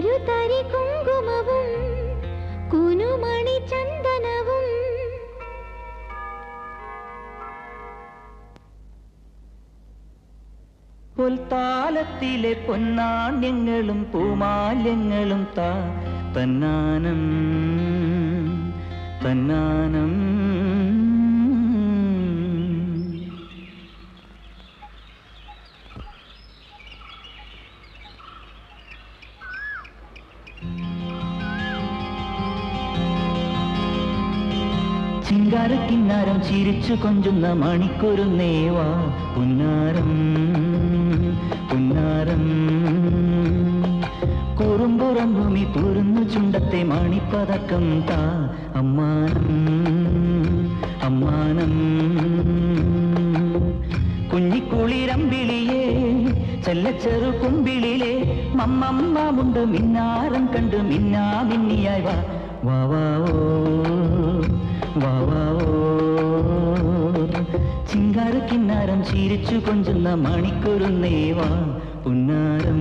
ഒരു തരി കുങ്കുമവും കുനുമണി ചന്ദനവും പൊൽത്താലത്തിലെ പൊന്നാണ്യങ്ങളും പൂമാല്യങ്ങളും തന്നാനം തന്നാനം ചിങ്കാരക്കിന്നാരം ചിരിച്ചു കൊഞ്ചുന്ന മണിക്കൊരുന്നേവാ പുന്നാരം പുന്നാരം കുറുമ്പുറങ്ങുമി പൂരുന്നു ചുണ്ടത്തെ മണിപ്പതക്കം അമ്മാനം അമ്മാനം കുഞ്ഞിക്കുളിരമ്പിളിയേ ചെല്ലച്ചെറു കുമ്പിളിലെ മമ്മമ്മമുണ്ട് മിന്നാരം കണ്ട് മിന്നാ മിന്നിയായി വാ വാവാവോ വാവാവോ ചിങ്കാരക്കിന്നാരം ചിരിച്ചു കൊഞ്ചുന്ന മണിക്കൊരുന്നേവാ പുന്നാരം